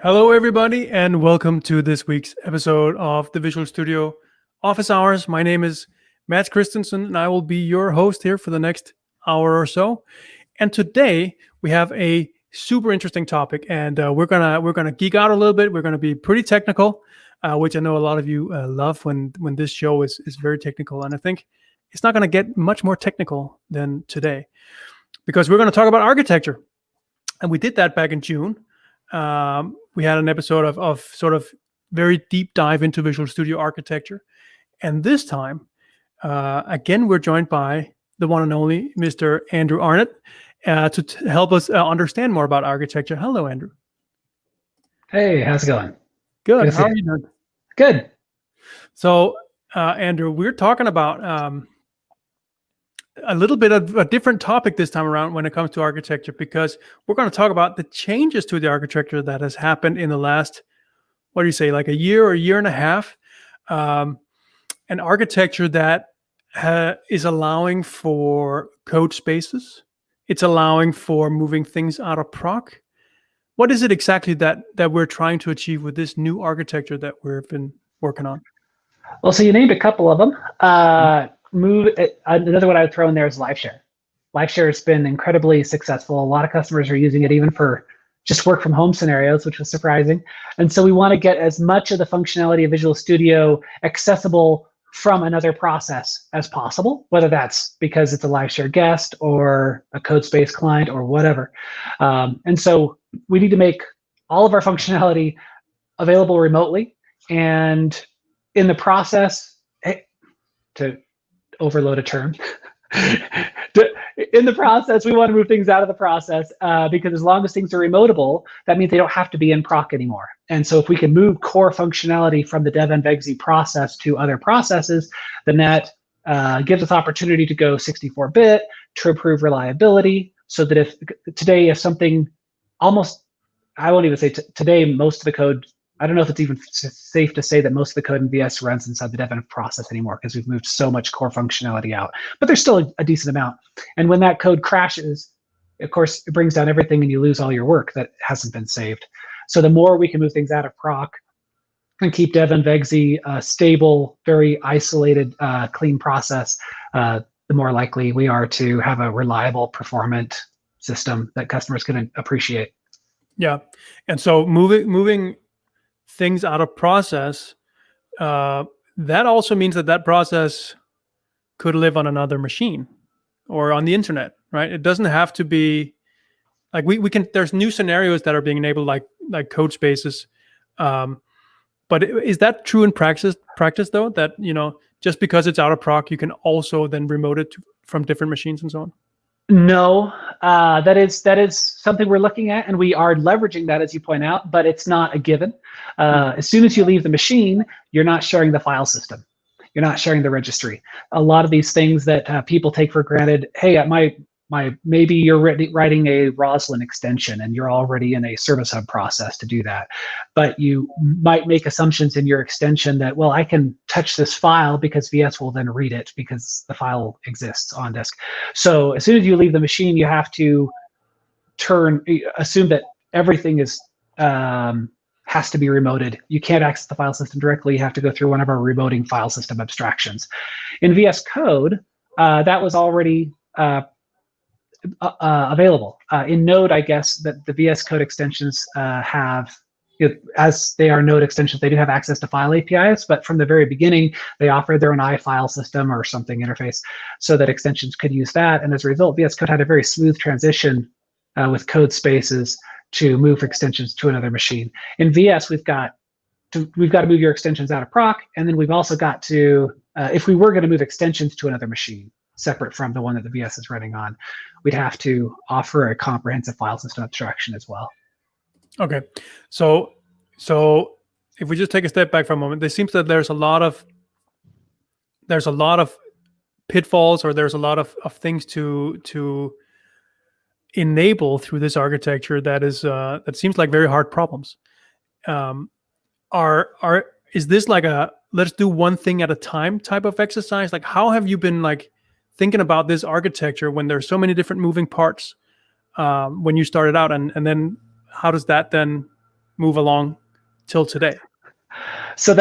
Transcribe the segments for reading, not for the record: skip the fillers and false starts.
Hello, everybody, and welcome to this week's episode of the Visual Studio Office Hours. My name is Matt Kristensen, and I will be your host here for the next hour or so. And today we have a super interesting topic, and we're gonna geek out a little bit. We're gonna be pretty technical, which I know a lot of you love when this show is very technical. And I think it's not gonna get much more technical than today, because we're gonna talk about architecture, and we did that back in June. We had an episode of sort of very deep dive into Visual Studio architecture. And this time, again, we're joined by the one and only Mr. Andrew Arnott to help us understand more about architecture. Hello, Andrew. Hey, how's it going? Good. How are you doing? Good. So, Andrew, we're talking about a little bit of a different topic this time around when it comes to architecture, because we're going to talk about the changes to the architecture that has happened in the last, what do you say, like a year or a year and a half. An architecture that is allowing for code spaces. It's allowing for moving things out of Proc. What is it exactly that we're trying to achieve with this new architecture that we've been working on? Well, so you named a couple of them. Another one I would throw in there is LiveShare. LiveShare has been incredibly successful. A lot of customers are using it even for just work from home scenarios, which was surprising. And so we want to get as much of the functionality of Visual Studio accessible from another process as possible, whether that's because it's a LiveShare guest or a code space client or whatever. And so we need to make all of our functionality available remotely. And in the process, to overload a term, in the process, we want to move things out of the process because as long as things are remotable, that means they don't have to be in Proc anymore. And so if we can move core functionality from the dev and vegz process to other processes, then that gives us opportunity to go 64-bit to improve reliability, so that if something almost, I won't even say today, most of the code, I don't know if it's even safe to say that most of the code in VS runs inside the dev and process anymore, because we've moved so much core functionality out, but there's still a decent amount. And when that code crashes, of course, it brings down everything and you lose all your work that hasn't been saved. So the more we can move things out of Proc and keep dev and vegz stable, very isolated, clean process, the more likely we are to have a reliable, performant system that customers can appreciate. Yeah. And so moving things out of process, that also means that process could live on another machine or on the internet, right? It doesn't have to be like we can. There's new scenarios that are being enabled, like code spaces. But is that true in practice though? That just because it's out of Proc, you can also then remote it from different machines and so on? No, that is something we're looking at, and we are leveraging that, as you point out, but it's not a given. As soon as you leave the machine, you're not sharing the file system. You're not sharing the registry. A lot of these things that people take for granted, hey, maybe you're writing a Roslyn extension and you're already in a Service Hub process to do that. But you might make assumptions in your extension that, well, I can touch this file because VS will then read it because the file exists on disk. So as soon as you leave the machine, you have to assume that everything has to be remoted. You can't access the file system directly. You have to go through one of our remoting file system abstractions. In VS Code, that was already available. In Node, I guess that the VS Code extensions as they are Node extensions, they do have access to file APIs, but from the very beginning, they offered their own iFile system or something interface so that extensions could use that. And as a result, VS Code had a very smooth transition with code spaces to move extensions to another machine. In VS, we've got to move your extensions out of Proc, and then we've also got to, if we were going to move extensions to another machine, separate from the one that the VS is running on, we'd have to offer a comprehensive file system abstraction as well. Okay, so if we just take a step back for a moment, there seems that there's a lot of pitfalls, or there's a lot of things to enable through this architecture that seems like very hard problems. Is this like a let's do one thing at a time type of exercise? Like, how have you been thinking about this architecture when there's so many different moving parts when you started out, and then how does that then move along till today? So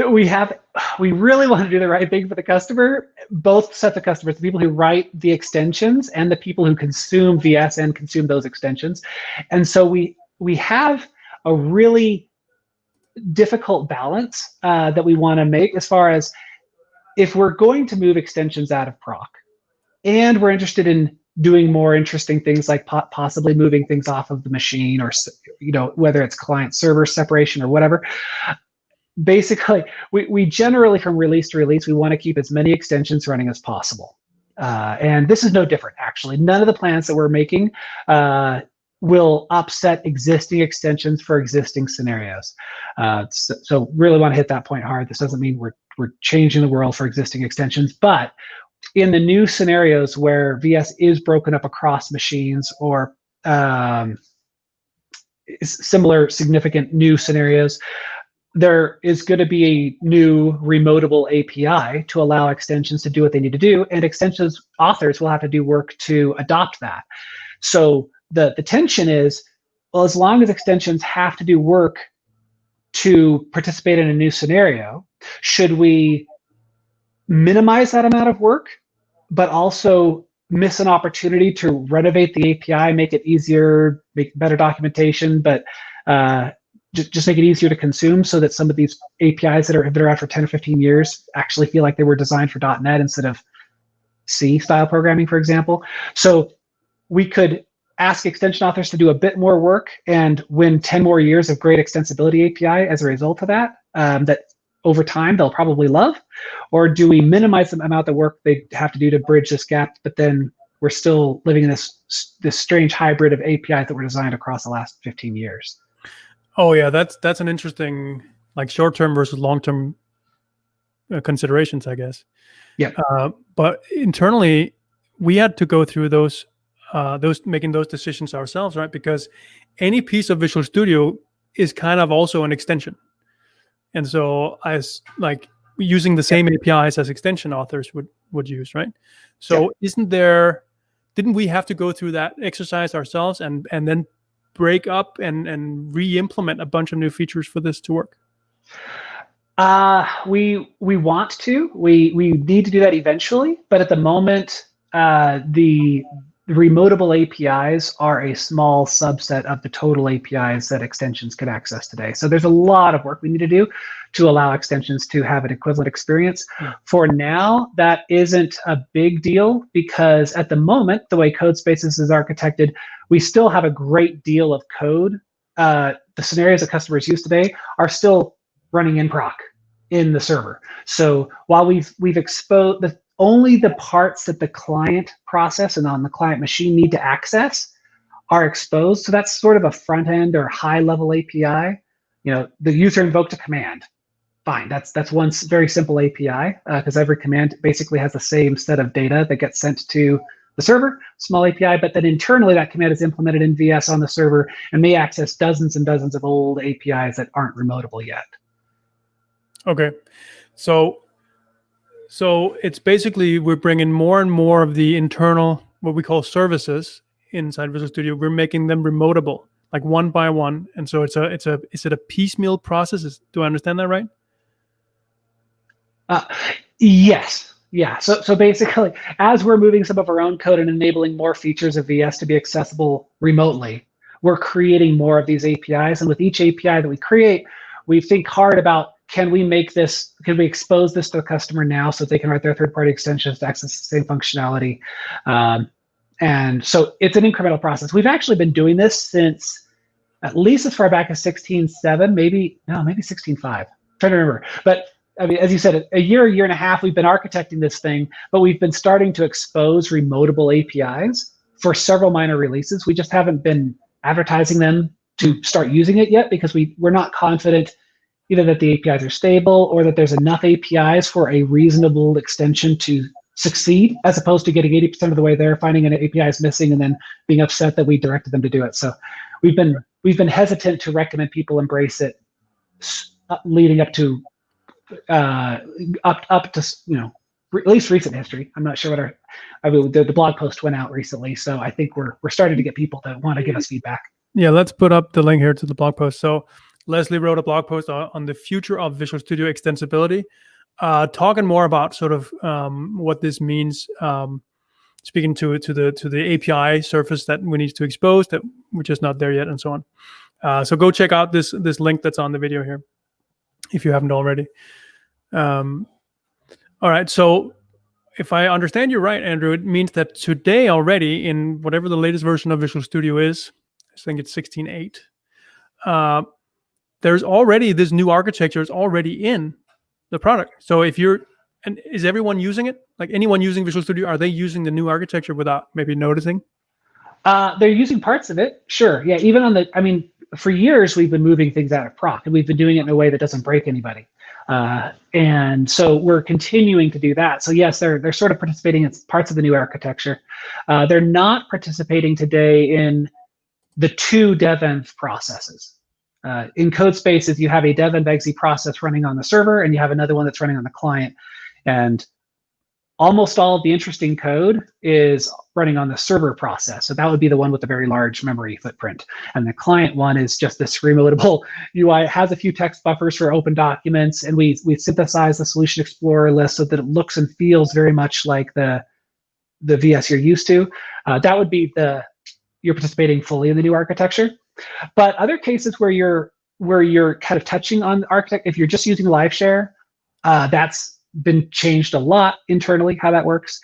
we really want to do the right thing for the customer, both sets of customers, the people who write the extensions and the people who consume VS and consume those extensions. And so we have a really difficult balance that we want to make, as far as if we're going to move extensions out of Proc and we're interested in doing more interesting things like possibly moving things off of the machine, or whether it's client server separation or whatever. Basically, we generally, from release to release, we want to keep as many extensions running as possible. And this is no different, actually. None of the plans that we're making will upset existing extensions for existing scenarios. So really want to hit that point hard. This doesn't mean we're changing the world for existing extensions, but in the new scenarios where VS is broken up across machines, or similar significant new scenarios, there is going to be a new remotable API to allow extensions to do what they need to do, and extensions authors will have to do work to adopt that. So the tension is, well, as long as extensions have to do work to participate in a new scenario, should we minimize that amount of work, but also miss an opportunity to renovate the API, make it easier, make better documentation, but just make it easier to consume, so that some of these APIs that are out for 10 or 15 years actually feel like they were designed for .NET instead of C style programming, for example. So we could ask extension authors to do a bit more work and win 10 more years of great extensibility API as a result of that, that over time they'll probably love. Or do we minimize the amount of work they have to do to bridge this gap, but then we're still living in this strange hybrid of APIs that were designed across the last 15 years? Oh yeah, that's an interesting, like, short-term versus long-term considerations, I guess. Yeah. But internally, we had to go through those making those decisions ourselves, right? Because any piece of Visual Studio is kind of also an extension, and so as like using the same APIs as extension authors would use, right? So didn't we have to go through that exercise ourselves and then break up and re-implement a bunch of new features for this to work? We want to. We need to do that eventually, but at the moment, the remotable APIs are a small subset of the total APIs that extensions can access today. So there's a lot of work we need to do to allow extensions to have an equivalent experience. For now, that isn't a big deal, because at the moment, the way Codespaces is architected, we still have a great deal of code. The scenarios that customers use today are still running in Proc in the server. So while we've exposed only the parts that the client process and on the client machine need to access are exposed. So that's sort of a front end or high level API. The user invoked a command. Fine, that's one very simple API, because every command basically has the same set of data that gets sent to the server, small API, but then internally that command is implemented in VS on the server and may access dozens and dozens of old APIs that aren't remotable yet. Okay, so it's basically we're bringing more and more of the internal, what we call services inside Visual Studio. We're making them remotable, like one by one, and so is it a piecemeal process? Do I understand that right? Yes. Yeah. So basically, as we're moving some of our own code and enabling more features of VS to be accessible remotely, we're creating more of these APIs. And with each API that we create, we think hard about, can we expose this to the customer now so they can write their third-party extensions to access the same functionality? And so it's an incremental process. We've actually been doing this since at least as far back as 16.7, maybe 16.5. I'm trying to remember. But I mean, as you said, a year and a half, we've been architecting this thing, but we've been starting to expose remotable APIs for several minor releases. We just haven't been advertising them to start using it yet, because we're not confident either that the APIs are stable or that there's enough APIs for a reasonable extension to succeed, as opposed to getting 80% of the way there, finding an API is missing, and then being upset that we directed them to do it. So we've been hesitant to recommend people embrace it, leading up to up to at least recent history. I'm not sure what the blog post went out recently, so I think we're starting to get people that want to give us feedback. Yeah, let's put up the link here to the blog post. So Leslie wrote a blog post on the future of Visual Studio extensibility, talking more about sort of what this means, speaking to the API surface that we need to expose that we're just not there yet, and so on. So go check out this link that's on the video here if you haven't already. All right, so if I understand you right, Andrew, it means that today already, in whatever the latest version of Visual Studio is, I think it's 16.8, there's already this new architecture is already in the product. So if you're, and is everyone using it? Like anyone using Visual Studio, are they using the new architecture without maybe noticing? They're using parts of it, sure. Yeah, even on the, I mean, for years we've been moving things out of Proc, and we've been doing it in a way that doesn't break anybody. And so we're continuing to do that. So yes, they're sort of participating in parts of the new architecture. They're not participating today in the two devenv processes. In Codespaces, you have a devenv process running on the server, and you have another one that's running on the client. And almost all of the interesting code is running on the server process. So that would be the one with the very large memory footprint. And the client one is just this remotable UI. It has a few text buffers for open documents, and we synthesize the Solution Explorer list so that it looks and feels very much like the VS you're used to. That would be you're participating fully in the new architecture. But other cases where you're kind of touching on the architect, if you're just using live share, that's been changed a lot internally, how that works.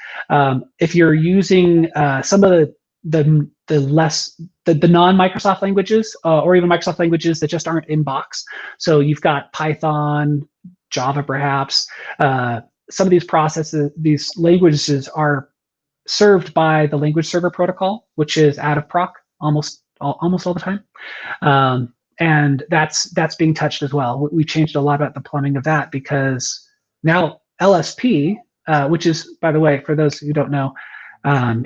If you're using some of the non-Microsoft languages, or even Microsoft languages that just aren't in box, so you've got Python, Java perhaps, some of these processes, these languages are served by the language server protocol, which is out of Proc almost all the time. And that's being touched as well. We changed a lot about the plumbing of that, because now LSP, which is, by the way, for those who don't know,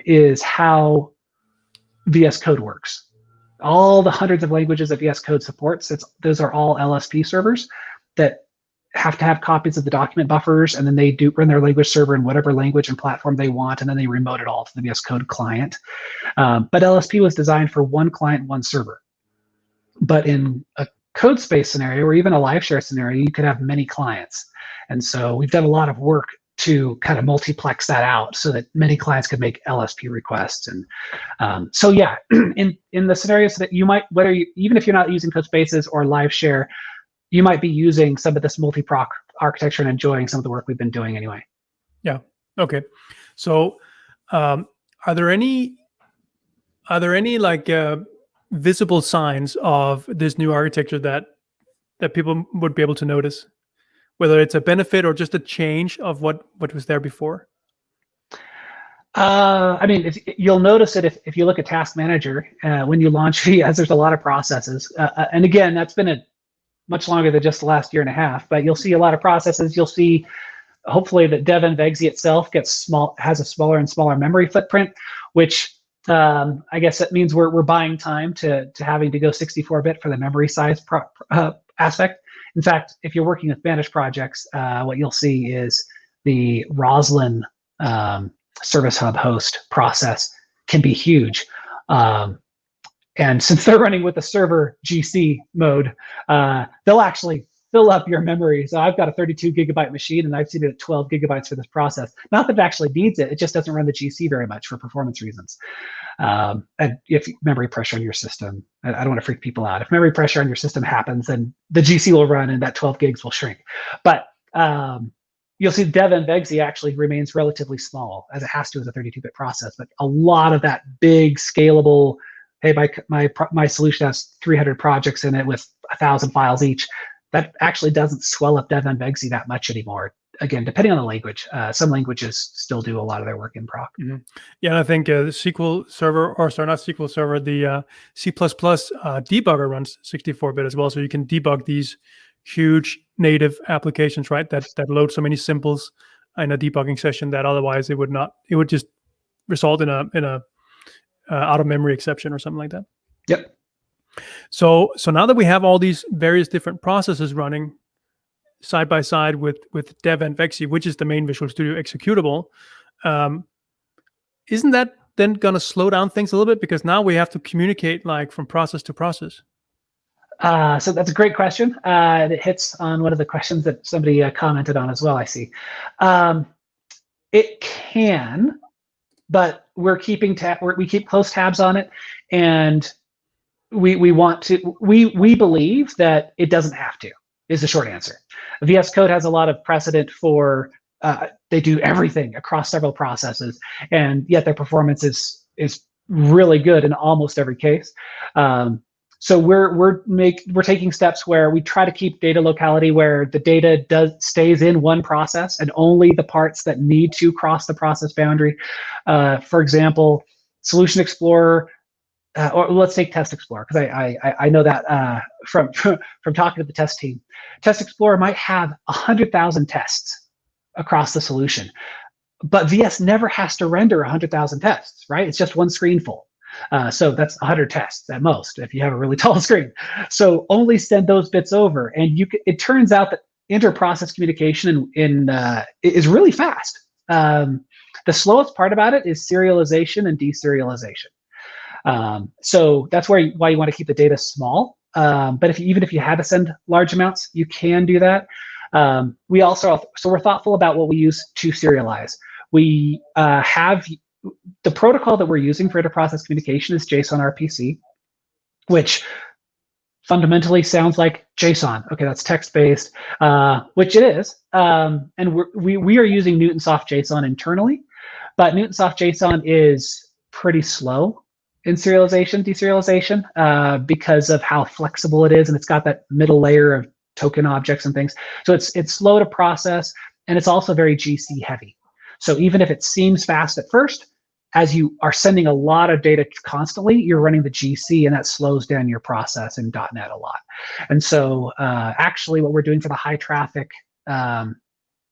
is how VS Code works. All the hundreds of languages that VS Code supports, those are all LSP servers that have to have copies of the document buffers, and then they do run their language server in whatever language and platform they want, and then they remote it all to the VS Code client. But LSP was designed for one client, one server. But in a Codespace scenario, or even a live share scenario, you could have many clients. And so we've done a lot of work to kind of multiplex that out so that many clients could make LSP requests. And so yeah, in the scenarios that you might, even if you're not using Codespaces or live share, you might be using some of this multi-proc architecture and enjoying some of the work we've been doing anyway. Yeah. Okay. So, are there any like visible signs of this new architecture that people would be able to notice, whether it's a benefit or just a change of what was there before? I mean, you'll notice it if you look at Task Manager when you launch VS. There's a lot of processes, and again, that's been much longer than just the last year and a half. But you'll see a lot of processes. You'll see, hopefully, that devenv itself has a smaller and smaller memory footprint, which I guess that means we're buying time to having to go 64-bit for the memory size aspect. In fact, if you're working with managed projects, what you'll see is the Roslyn Service Hub host process can be huge. And since they're running with the server GC mode, they'll actually fill up your memory. So I've got a 32 gigabyte machine, and I've seen it at 12 gigabytes for this process. Not that it actually needs it, it just doesn't run the GC very much for performance reasons. And if memory pressure on your system, I don't want to freak people out. If memory pressure on your system happens, then the GC will run and that 12 gigs will shrink. But you'll see devenv actually remains relatively small, as it has to as a 32-bit process. But a lot of that big scalable, hey, my solution has 300 projects in it with 1,000 files each, that actually doesn't swell up devenv that much anymore. Again, depending on the language, some languages still do a lot of their work in Proc. Mm-hmm. Yeah, and I think the SQL Server, or sorry, not SQL Server, the C++ debugger runs 64-bit as well, so you can debug these huge native applications, right? That load so many simples in a debugging session that otherwise it would not. It would just result in a out of memory exception or something like that. Yep. So now that we have all these various different processes running side by side with devenv, which is the main Visual Studio executable, isn't that then going to slow down things a little bit because now we have to communicate like from process to process? So that's a great question. It hits on one of the questions that somebody commented on as well, I see. It can, but we're keeping we keep close tabs on it, and we want to. We believe that it doesn't have to. Is the short answer. VS Code has a lot of precedent for they do everything across several processes, and yet their performance is really good in almost every case. So we're taking steps where we try to keep data locality where the data stays in one process and only the parts that need to cross the process boundary. For example, Solution Explorer, or let's take Test Explorer, because I know that from talking to the test team. Test Explorer might have 100,000 tests across the solution, but VS never has to render 100,000 tests, right? It's just one screen full. So that's 100 tests at most if you have a really tall screen. So only send those bits over, and it turns out that inter-process communication is really fast. The slowest part about it is serialization and deserialization. So that's why you want to keep the data small. But even if you had to send large amounts, you can do that. We're thoughtful about what we use to serialize. We have the protocol that we're using for inter-process communication is JSON RPC, which fundamentally sounds like JSON. Okay, that's text-based, which it is. And we are using Newtonsoft JSON internally, but Newtonsoft JSON is pretty slow in serialization, deserialization, because of how flexible it is, and it's got that middle layer of token objects and things. So it's slow to process, and it's also very GC heavy. So even if it seems fast at first, as you are sending a lot of data constantly, you're running the GC, and that slows down your process in .NET a lot. And so actually what we're doing for the high traffic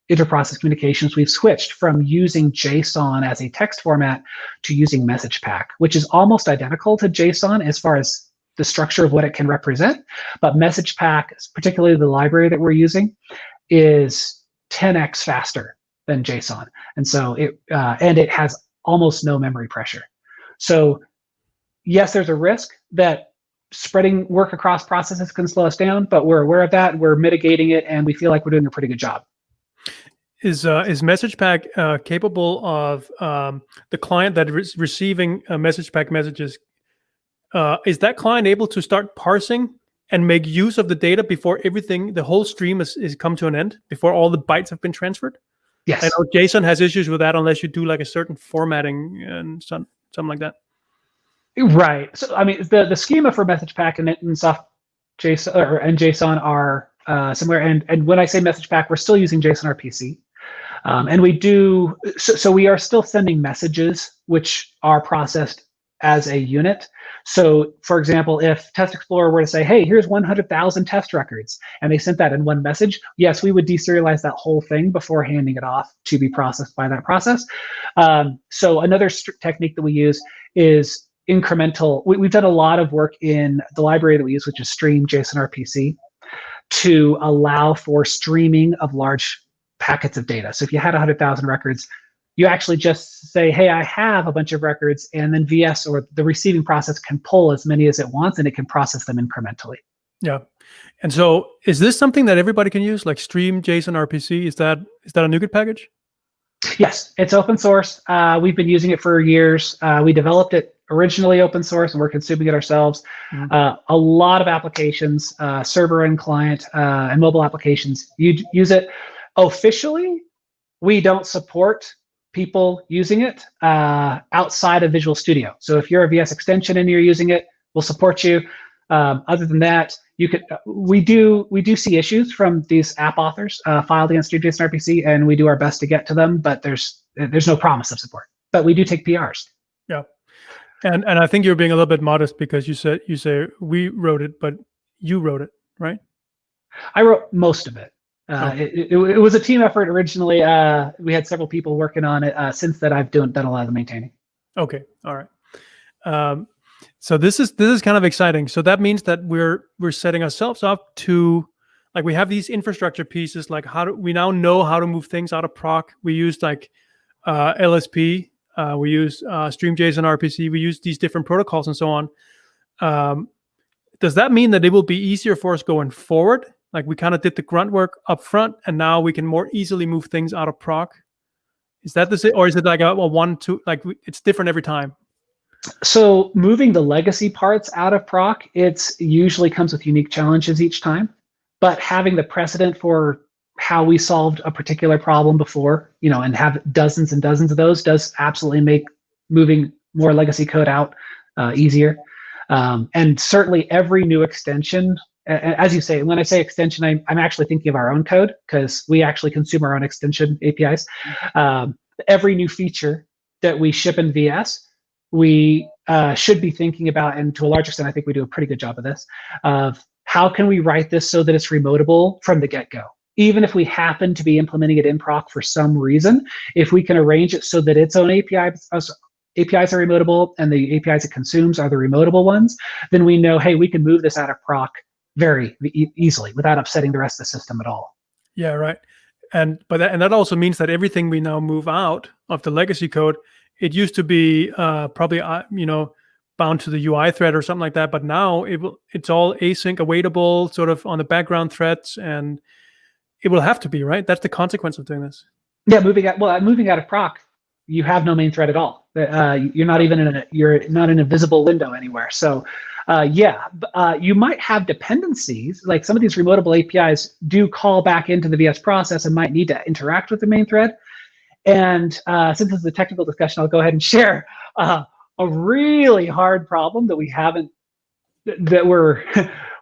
inter-process communications, we've switched from using JSON as a text format to using messagepack, which is almost identical to JSON as far as the structure of what it can represent. But messagepack, particularly the library that we're using, is 10x faster than JSON. And so it has almost no memory pressure. So yes, there's a risk that spreading work across processes can slow us down, but we're aware of that, we're mitigating it, and we feel like we're doing a pretty good job. Is messagepack capable of the client that is receiving messagepack messages? Is that client able to start parsing and make use of the data before the whole stream is come to an end, before all the bytes have been transferred? Yes. I know JSON has issues with that unless you do like a certain formatting and something like that. Right. So I mean, the schema for messagepack and Newtonsoft JSON and JSON are similar. And when I say messagepack, we're still using JSON RPC. And we do, so we are still sending messages which are processed as a unit. So for example, if Test Explorer were to say, hey, here's 100,000 test records, and they sent that in one message, yes, we would deserialize that whole thing before handing it off to be processed by that process. So another technique that we use is incremental. We've done a lot of work in the library that we use, which is streamjson RPC, to allow for streaming of large packets of data. So if you had 100,000 records, you actually just say, hey, I have a bunch of records, and then VS or the receiving process can pull as many as it wants, and it can process them incrementally. Yeah. And so is this something that everybody can use, like streamjson RPC? Is that a NuGet package? Yes, it's open source. We've been using it for years. We developed it originally open source, and we're consuming it ourselves. Mm-hmm. A lot of applications, server and client and mobile applications, use it. Officially, we don't support people using it outside of Visual Studio. So if you're a VS extension and you're using it, we'll support you. Other than that, you could. We do see issues from these app authors filed against streamjson RPC, and we do our best to get to them. But there's no promise of support. But we do take PRs. Yeah, and I think you're being a little bit modest because you say we wrote it, but you wrote it, right? I wrote most of it. It was a team effort originally. We had several people working on it. Since that, I've done a lot of the maintaining. Okay, all right. So this is kind of exciting. So that means that we're setting ourselves up to, like, we have these infrastructure pieces. Like, we now know how to move things out of Proc. We used like LSP we use streamjson RPC, we use these different protocols and so on. Does that mean that it will be easier for us going forward? Like we kind of did the grunt work up front, and now we can more easily move things out of Proc. Is that the same, or is it like a 1-2? Like it's different every time? So moving the legacy parts out of Proc, it's usually comes with unique challenges each time. But having the precedent for how we solved a particular problem before, and have dozens and dozens of those does absolutely make moving more legacy code out easier. And certainly every new extension, as you say, when I say extension, I'm actually thinking of our own code because we actually consume our own extension APIs. Every new feature that we ship in VS, we should be thinking about, and to a large extent, I think we do a pretty good job of this, of how can we write this so that it's remotable from the get-go? Even if we happen to be implementing it in Proc for some reason, if we can arrange it so that its own APIs are remotable and the APIs it consumes are the remotable ones, then we know, hey, we can move this out of Proc very easily without upsetting the rest of the system at all. Yeah, right. And that also means that everything we now move out of the legacy code, it used to be probably bound to the UI thread or something like that, but now it's all async awaitable, sort of on the background threads, and it will have to be, right? That's the consequence of doing this. Yeah, moving out of Proc, you have no main thread at all. You're not even you're not in a visible window anywhere. So you might have dependencies, like some of these remotable APIs do call back into the VS process and might need to interact with the main thread. And since this is a technical discussion, I'll go ahead and share a really hard problem that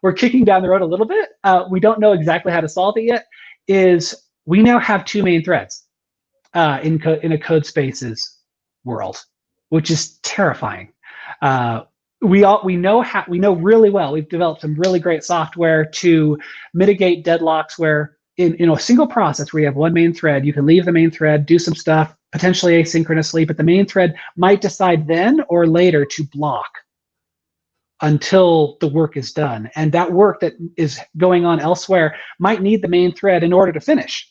we're kicking down the road a little bit. We don't know exactly how to solve it yet. Is we now have two main threads in a code spaces world, which is terrifying. We know really well. We've developed some really great software to mitigate deadlocks where in a single process where you have one main thread, you can leave the main thread, do some stuff, potentially asynchronously, but the main thread might decide then or later to block until the work is done. And that work that is going on elsewhere might need the main thread in order to finish.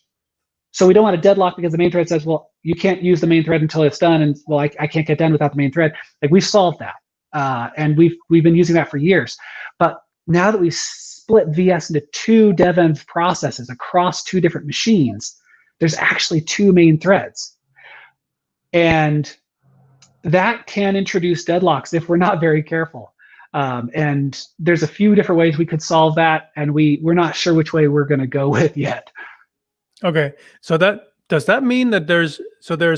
So we don't want a deadlock because the main thread says, well, you can't use the main thread until it's done, and well, I can't get done without the main thread. Like we've solved that, and we've been using that for years. But now that we've split VS into two dev-env processes across two different machines, there's actually two main threads, and that can introduce deadlocks if we're not very careful. And there's a few different ways we could solve that, and we're not sure which way we're going to go with yet. Okay, so does that mean that there's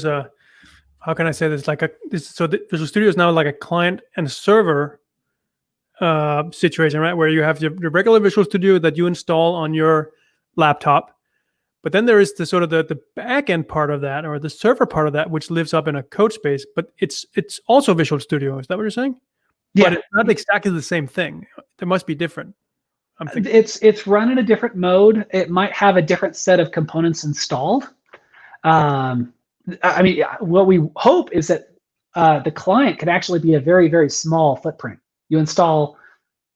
a, how can I say this? So the Visual Studio is now like a client and server situation, right? Where you have your regular Visual Studio that you install on your laptop, but then there is the sort of the back end part of that, or the server part of that, which lives up in a code space, but it's also Visual Studio. Is that what you're saying? Yeah. But it's not exactly the same thing. There must be different. I'm thinking. It's run in a different mode. It might have a different set of components installed. What we hope is that the client can actually be a very, very small footprint. You install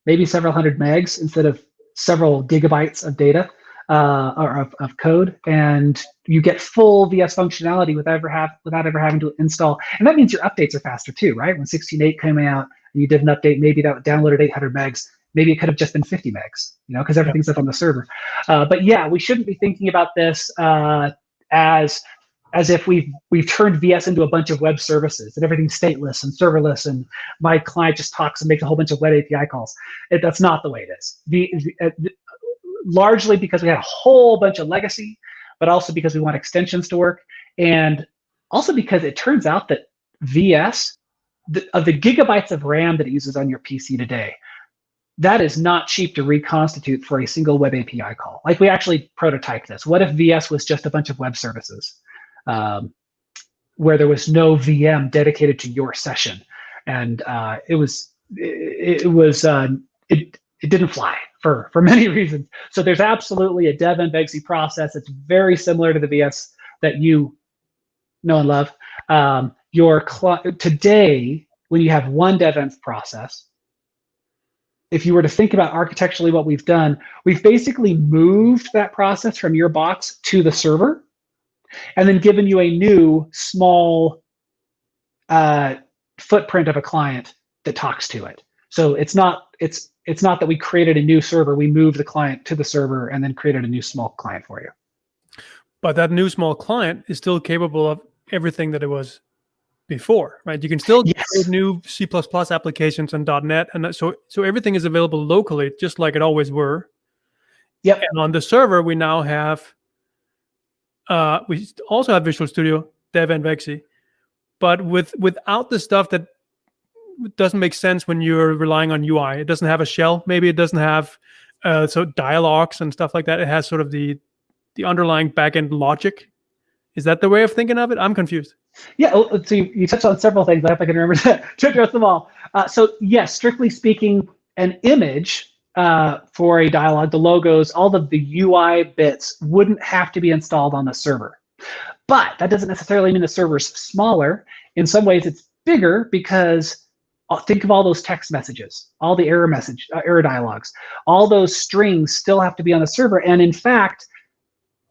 maybe several hundred megs instead of several gigabytes of data or of code, and you get full VS functionality without ever having to install. And that means your updates are faster too, right? When 16.8 came out and you did an update, maybe that downloaded 800 megs. Maybe it could have just been 50 megs, because everything's up on the server. But yeah, we shouldn't be thinking about this as if we've turned VS into a bunch of web services and everything's stateless and serverless, and my client just talks and makes a whole bunch of web API calls. That's not the way it is. Largely because we had a whole bunch of legacy, but also because we want extensions to work, and also because it turns out that VS, of the gigabytes of RAM that it uses on your PC today, that is not cheap to reconstitute for a single web API call. Like we actually prototyped this. What if VS was just a bunch of web services where there was no VM dedicated to your session? And it didn't fly for many reasons. So there's absolutely a dev-env exe process. It's very similar to the VS that you know and love. Today, when you have one dev-env process, if you were to think about architecturally what we've done, we've basically moved that process from your box to the server, and then given you a new small footprint of a client that talks to it. So it's not that we created a new server, we moved the client to the server and then created a new small client for you. But that new small client is still capable of everything that it was before, right? You can still create new C++ applications and .NET, and so everything is available locally, just like it always were. Yep. And on the server, we now have, we also have Visual Studio, Dev, and Vexy, but without the stuff that doesn't make sense when you're relying on UI. It doesn't have a shell. Maybe it doesn't have so dialogues and stuff like that. It has sort of the underlying backend logic. Is that the way of thinking of it? I'm confused. Yeah, so you touched on several things. I hope I can remember to address them all. So yes, strictly speaking, an image for a dialogue, the logos, all of the UI bits wouldn't have to be installed on the server. But that doesn't necessarily mean the server's smaller. In some ways, it's bigger because think of all those text messages, all the error dialogues, all those strings still have to be on the server. And in fact,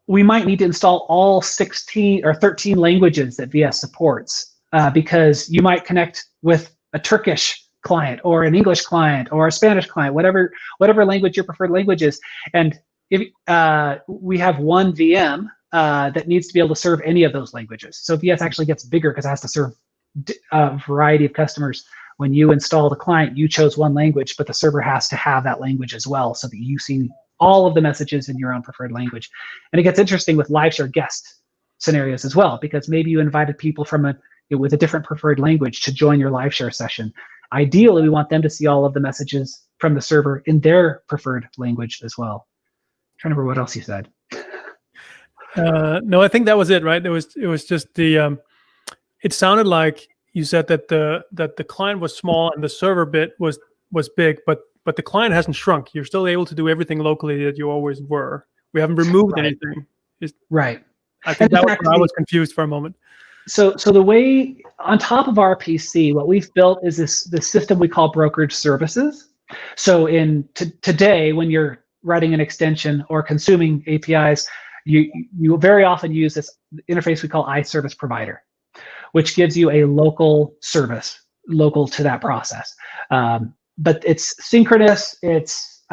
we might need to install all 16 or 13 languages that VS supports because you might connect with a Turkish client or an English client or a Spanish client, whatever language your preferred language is. And if we have one VM that needs to be able to serve any of those languages. So VS actually gets bigger because it has to serve a variety of customers. When you install the client, you chose one language, but the server has to have that language as well so that you see all of the messages in your own preferred language. And it gets interesting with live share guest scenarios as well, because maybe you invited people from with a different preferred language to join your live share session. Ideally, we want them to see all of the messages from the server in their preferred language as well. I'm trying to remember what else you said. No, I think that was it, right? It was just the. It sounded like you said that the client was small and the server bit was big, but the client hasn't shrunk. You're still able to do everything locally that you always were. We haven't removed anything. Right. I think that was where I was confused for a moment. So the way on top of RPC, what we've built is this system we call Brokerage Services. So today, when you're writing an extension or consuming APIs, you very often use this interface we call iService Provider, which gives you a local service local to that process. But it's synchronous. It's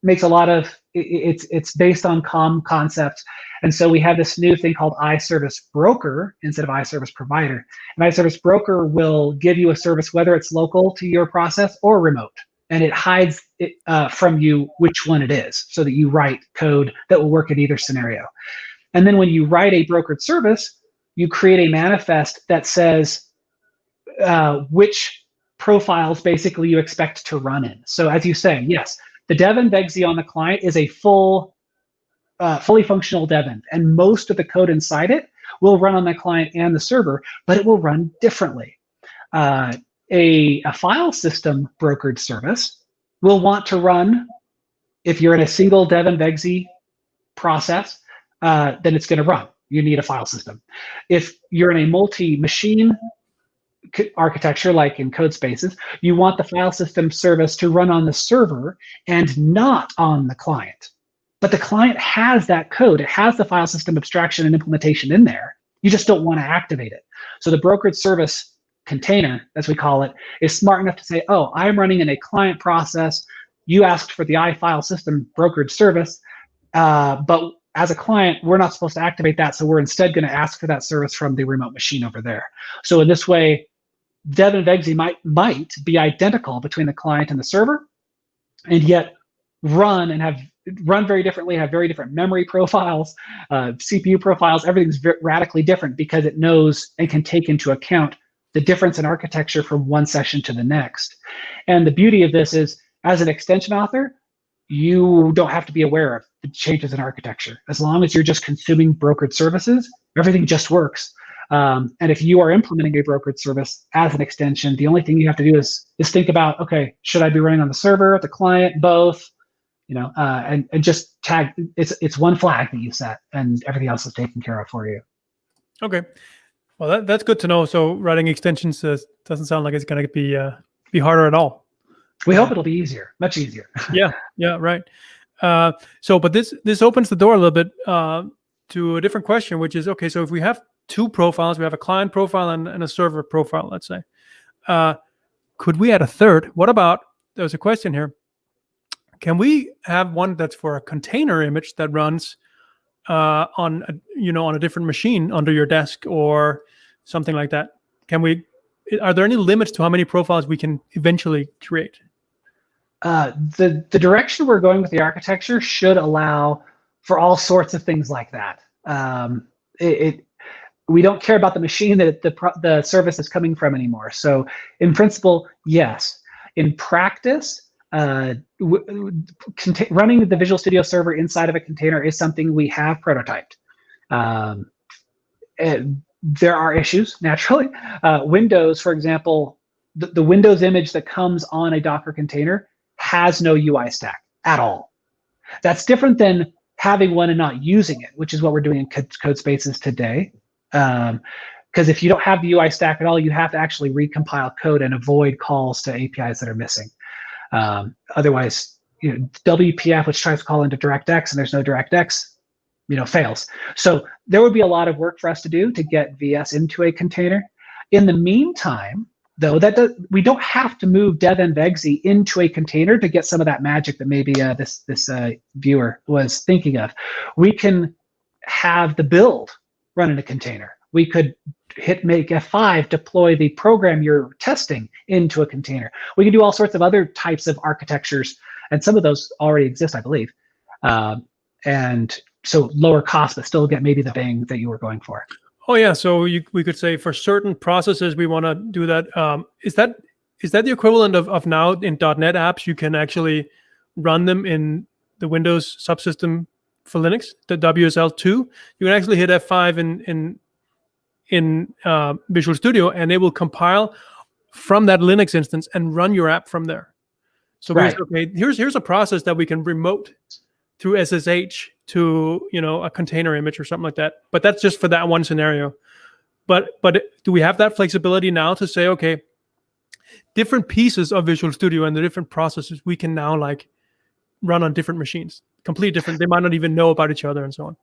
makes a lot of it's based on COM concepts, and so we have this new thing called iService Broker instead of iService Provider. And iService Broker will give you a service whether it's local to your process or remote, and it hides it from you which one it is, so that you write code that will work in either scenario. And then when you write a brokered service, you create a manifest that says which profiles basically you expect to run in. So as you say, yes, the dev and Vexy on the client is a fully functional dev end, and most of the code inside it will run on the client and the server, but it will run differently. A file system brokered service will want to run, if you're in a single dev and Vexy process, then it's going to run. You need a file system. If you're in a multi-machine architecture, like in code spaces, you want the file system service to run on the server and not on the client. But the client has that code. It has the file system abstraction and implementation in there. You just don't want to activate it. So the brokered service container, as we call it, is smart enough to say, oh, I'm running in a client process. You asked for the iFile system brokerage service, but as a client, we're not supposed to activate that, so we're instead going to ask for that service from the remote machine over there. So in this way, dev and Vexy might be identical between the client and the server, and yet run very differently, have very different memory profiles, CPU profiles. Everything's radically different because it knows and can take into account the difference in architecture from one session to the next. And the beauty of this is, as an extension author, you don't have to be aware of the changes in architecture. As long as you're just consuming brokered services, everything just works. And if you are implementing a brokered service as an extension, the only thing you have to do is think about, okay, should I be running on the server, the client, both? And just tag. It's one flag that you set, and everything else is taken care of for you. Okay, well that's good to know. So writing extensions doesn't sound like it's going to be harder at all. We hope it'll be easier, much easier. yeah, right. But this opens the door a little bit to a different question, which is, okay, so if we have two profiles. We have a client profile and a server profile, let's say. Could we add a third? What about, there's a question here. Can we have one that's for a container image that runs on a different machine under your desk or something like that? Are there any limits to how many profiles we can eventually create? The direction we're going with the architecture should allow for all sorts of things like that. We don't care about the machine that the service is coming from anymore. So in principle, yes. In practice, running the Visual Studio Server inside of a container is something we have prototyped. There are issues, naturally. Windows, for example, the Windows image that comes on a Docker container has no UI stack at all. That's different than having one and not using it, which is what we're doing in Codespaces today. Because if you don't have the UI stack at all, you have to actually recompile code and avoid calls to APIs that are missing. Otherwise, WPF, which tries to call into DirectX and there's no DirectX, fails. So there would be a lot of work for us to do to get VS into a container. In the meantime, though, we don't have to move dev and vegzy into a container to get some of that magic that maybe this viewer was thinking of. We can have the build run in a container. We could make F5, deploy the program you're testing into a container. We can do all sorts of other types of architectures, and some of those already exist, I believe. And so lower cost, but still get maybe the bang that you were going for. Oh yeah, so we could say for certain processes we want to do that. Is that the equivalent of now in .NET apps? You can actually run them in the Windows subsystem for Linux, the WSL2. You can actually hit F5 in Visual Studio, and it will compile from that Linux instance and run your app from there. So right. Okay, here's a process that we can remote through SSH to a container image or something like that. But that's just for that one scenario. But do we have that flexibility now to say, okay, different pieces of Visual Studio and the different processes we can now run on different machines, completely different. They might not even know about each other and so on.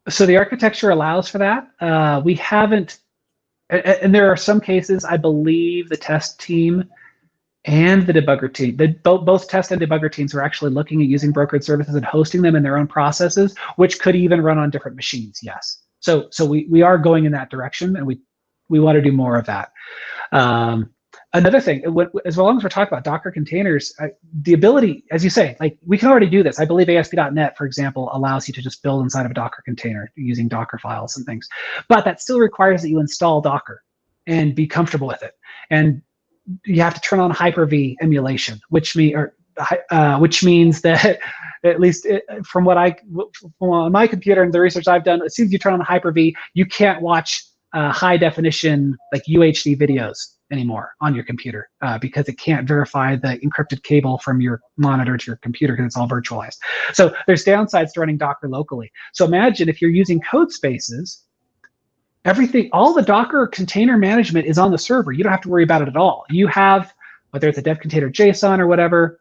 So the architecture allows for that. We haven't, and there are some cases, I believe the test team and the debugger team, both test and debugger teams are actually looking at using brokerage services and hosting them in their own processes, which could even run on different machines, yes. So we are going in that direction, and we want to do more of that. Another thing, as long as we're talking about Docker containers, the ability, as you say, we can already do this. I believe ASP.NET, for example, allows you to just build inside of a Docker container using Docker files and things. But that still requires that you install Docker and be comfortable with it. And you have to turn on Hyper-V emulation, which means that, at least from on my computer and the research I've done, as soon as you turn on Hyper-V, you can't watch high definition UHD videos anymore on your computer because it can't verify the encrypted cable from your monitor to your computer because it's all virtualized. So there's downsides to running Docker locally. So imagine if you're using Codespaces, all the Docker container management is on the server. You don't have to worry about it at all. You have, whether it's a dev container JSON or whatever,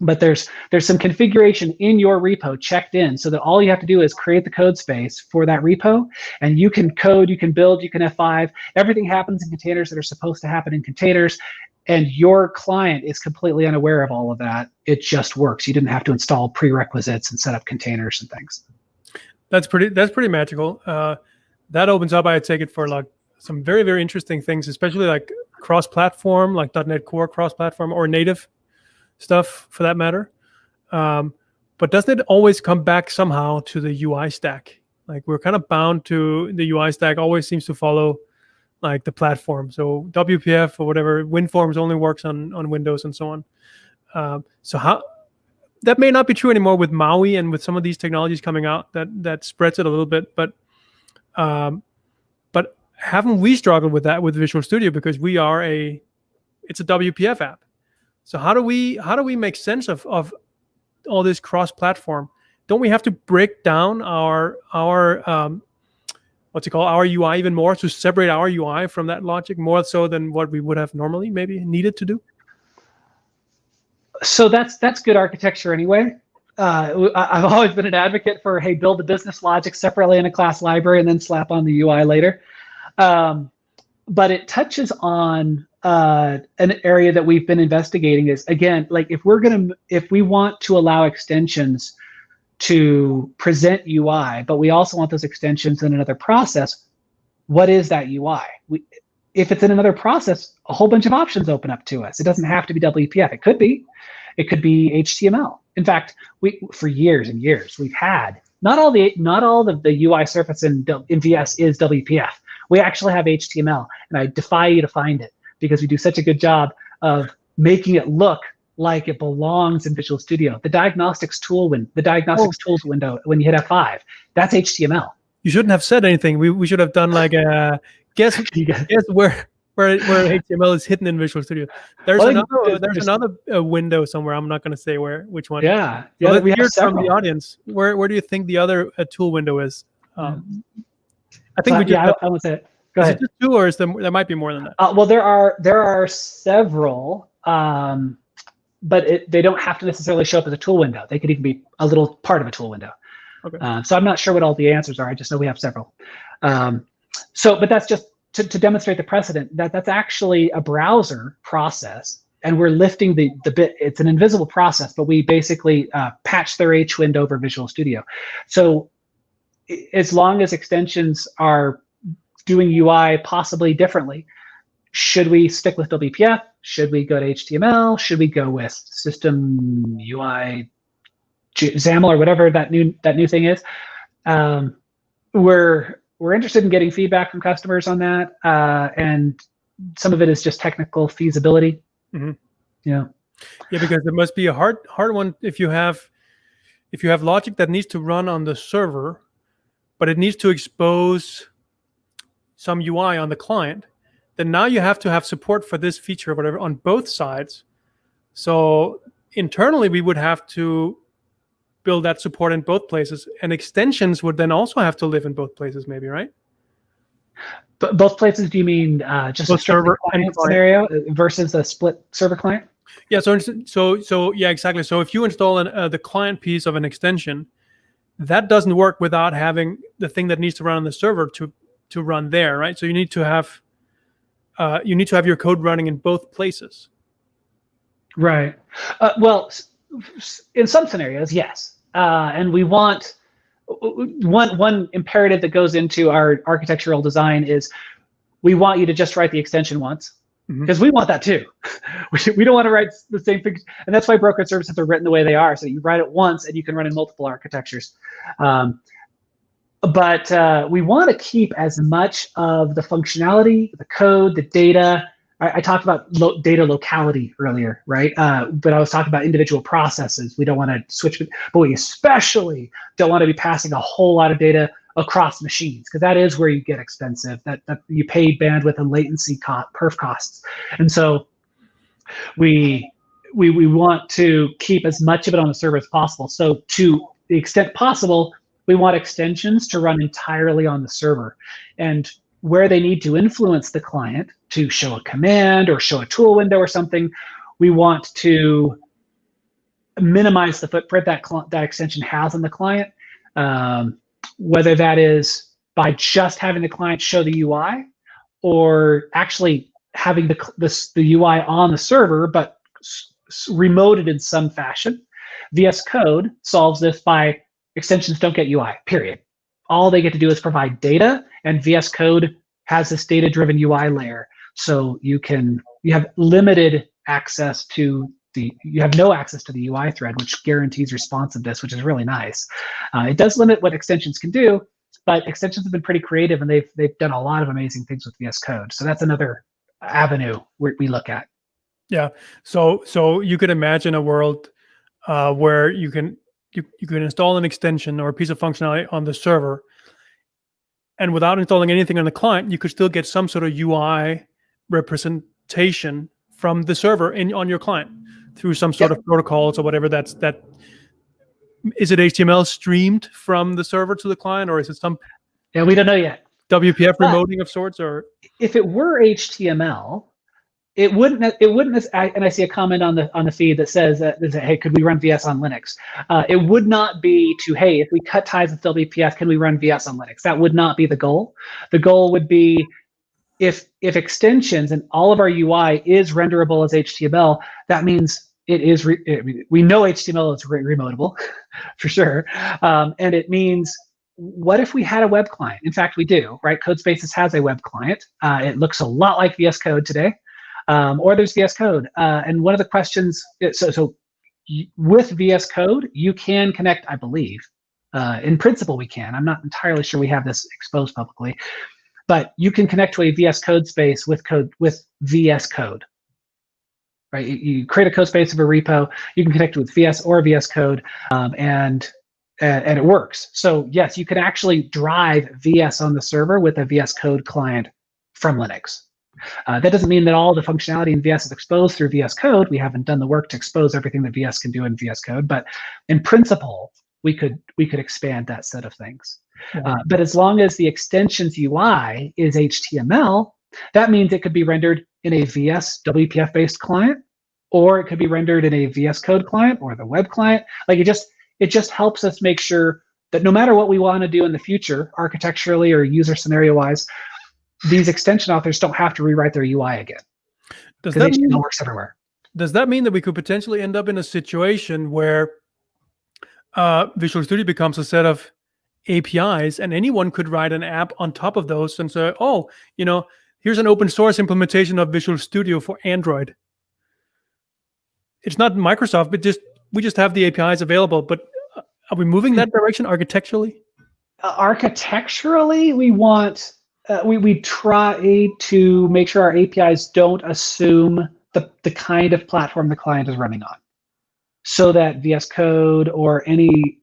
but there's some configuration in your repo checked in so that all you have to do is create the code space for that repo, and you can code, you can build, you can F5. Everything happens in containers that are supposed to happen in containers, and your client is completely unaware of all of that. It just works. You didn't have to install prerequisites and set up containers and things. That's pretty magical. That opens up, I take it, for some very, very interesting things, especially cross-platform, like .NET Core cross-platform or native stuff for that matter. But doesn't it always come back somehow to the UI stack? We're kind of bound to the UI stack, always seems to follow the platform. So WPF or whatever, WinForms only works on Windows and so on. So how that may not be true anymore with Maui and with some of these technologies coming out that spreads it a little bit, but haven't we struggled with that with Visual Studio because it's a WPF app? So how do we make sense of all this cross-platform? Don't we have to break down our our UI even more to separate our UI from that logic more so than what we would have normally maybe needed to do? So that's good architecture anyway. I've always been an advocate for, hey, build the business logic separately in a class library and then slap on the UI later. But it touches on an area that we've been investigating. Is again, like if we want to allow extensions to present UI, but we also want those extensions in another process, what is that UI? If it's in another process, a whole bunch of options open up to us. It doesn't have to be WPF. It could be HTML. In fact, for years and years we've had not all the UI surface in VS is WPF. We actually have HTML, and I defy you to find it because we do such a good job of making it look like it belongs in Visual Studio. The diagnostics tools window when you hit F5, that's HTML. You shouldn't have said anything. We should have done like a guess where HTML is hidden in Visual Studio. There's another window somewhere. I'm not going to say which one. Yeah. So let's hear from the audience. Where do you think the other tool window is? I think I would say. Go ahead. Is it just two, or there might be more than that? Well, there are several, but they don't have to necessarily show up as a tool window. They could even be a little part of a tool window. Okay. So I'm not sure what all the answers are. I just know we have several. But that's just to demonstrate the precedent that's actually a browser process, and we're lifting the bit. It's an invisible process, but we basically patch their H window over Visual Studio. So as long as extensions are doing UI possibly differently, should we stick with WPF? Should we go to HTML? Should we go with System UI XAML or whatever that new thing is? We're interested in getting feedback from customers on that, and some of it is just technical feasibility. Mm-hmm. Yeah, because it must be a hard one if you have logic that needs to run on the server, but it needs to expose some UI on the client. Then now you have to have support for this feature or whatever on both sides. So internally, we would have to build that support in both places, and extensions would then also have to live in both places, maybe, right? But both places, do you mean just both a server client scenario versus a split server client? Yeah. So yeah, exactly. So if you install the client piece of an extension, that doesn't work without having the thing that needs to run on the server to run there, right? So you need to have your code running in both places. Right. Well, in some scenarios, yes. And we want one imperative that goes into our architectural design is we want you to just write the extension once, because we want that too. We don't want to write the same thing, and that's why brokerage services are written the way they are, so you write it once and you can run in multiple architectures. But we want to keep as much of the functionality, the code, the data. I talked about data locality earlier, right? But I was talking about individual processes. We don't want to switch, but we especially don't want to be passing a whole lot of data across machines, because that is where you get expensive. That you pay bandwidth and latency perf costs, and so we want to keep as much of it on the server as possible. So to the extent possible, we want extensions to run entirely on the server, and where they need to influence the client to show a command or show a tool window or something, we want to minimize the footprint that extension has on the client, whether that is by just having the client show the UI, or actually having the UI on the server but remoted in some fashion. VS Code solves this by extensions don't get UI, period. All they get to do is provide data, and VS Code has this data-driven UI layer. So you have limited access to you have no access to the UI thread, which guarantees responsiveness, which is really nice. It does limit what extensions can do, but extensions have been pretty creative, and they've done a lot of amazing things with VS Code. So that's another avenue we look at. Yeah. So you could imagine a world where you can install an extension or a piece of functionality on the server, and without installing anything on the client, you could still get some sort of UI representation from the server on your client through some sort of protocols or whatever. Is it HTML streamed from the server to the client, or is it some? Yeah, we don't know yet. WPF remoting of sorts, or if it were HTML, it wouldn't. And I see a comment on the feed that says hey, could we run VS on Linux? It would not be if we cut ties with WPF, can we run VS on Linux? That would not be the goal. The goal would be if extensions and all of our UI is renderable as HTML, that means it is. We know HTML is remotable, for sure, and it means. What if we had a web client? In fact, we do, right? CodeSpaces has a web client. It looks a lot like VS Code today, or there's VS Code. And one of the questions, so with VS Code, you can connect, I believe. In principle, we can. I'm not entirely sure we have this exposed publicly, but you can connect to a VS Code space with VS Code. Right? You create a code space of a repo. You can connect with VS or VS Code, and it works. So yes, you can actually drive VS on the server with a VS Code client from Linux. That doesn't mean that all the functionality in VS is exposed through VS Code. We haven't done the work to expose everything that VS can do in VS Code, but in principle, we could expand that set of things. But as long as the extensions UI is HTML, that means it could be rendered in a VS WPF-based client, or it could be rendered in a VS Code client or the web client. Like it just helps us make sure that no matter what we want to do in the future, architecturally or user scenario-wise, these extension authors don't have to rewrite their UI again. Does that mean, works everywhere? Does that mean that we could potentially end up in a situation where Visual Studio becomes a set of APIs and anyone could write an app on top of those and say, oh, here's an open source implementation of Visual Studio for Android. It's not Microsoft, but we just have the APIs available. But are we moving that direction architecturally? Architecturally, we want we try to make sure our APIs don't assume the kind of platform the client is running on, so that VS Code or any.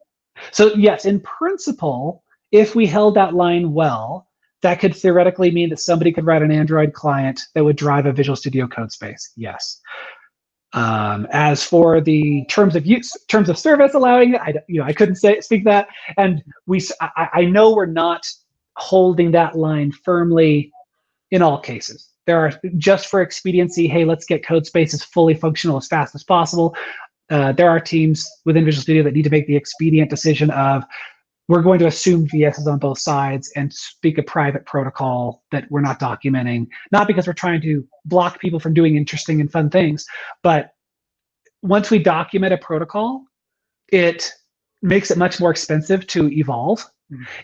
So yes, in principle, if we held that line well, that could theoretically mean that somebody could write an Android client that would drive a Visual Studio code space. Yes. As for the terms of service allowing it, I couldn't speak that, and I know we're not holding that line firmly in all cases. There are, just for expediency, hey, let's get code spaces fully functional as fast as possible. There are teams within Visual Studio that need to make the expedient decision of, we're going to assume VS is on both sides and speak a private protocol that we're not documenting, not because we're trying to block people from doing interesting and fun things, but once we document a protocol, it makes it much more expensive to evolve.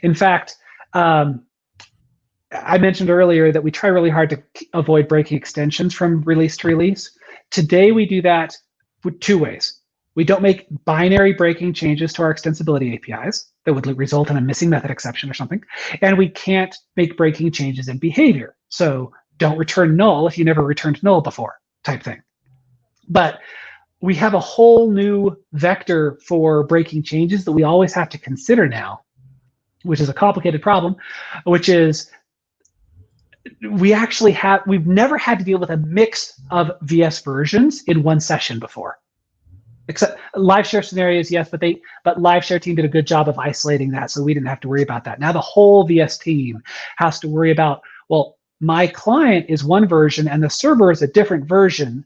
In fact, I mentioned earlier that we try really hard to avoid breaking extensions from release to release. Today, we do that with two ways. We don't make binary breaking changes to our extensibility APIs that would result in a missing method exception or something. And we can't make breaking changes in behavior. So don't return null if you never returned null before, type thing. But we have a whole new vector for breaking changes that we always have to consider now, which is a complicated problem, which is we've never had to deal with a mix of VS versions in one session before. Except live share scenarios, yes, but live share team did a good job of isolating that, so we didn't have to worry about that. Now the whole VS team has to worry about, well, my client is one version and the server is a different version.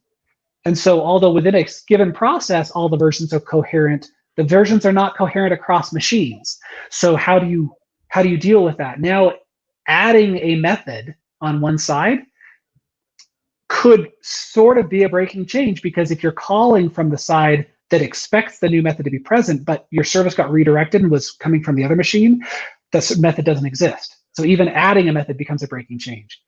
And so although within a given process, all the versions are coherent, the versions are not coherent across machines. So how do you deal with that? Now, adding a method on one side could sort of be a breaking change, because if you're calling from the side that expects the new method to be present, but your service got redirected and was coming from the other machine, the method doesn't exist. So even adding a method becomes a breaking change.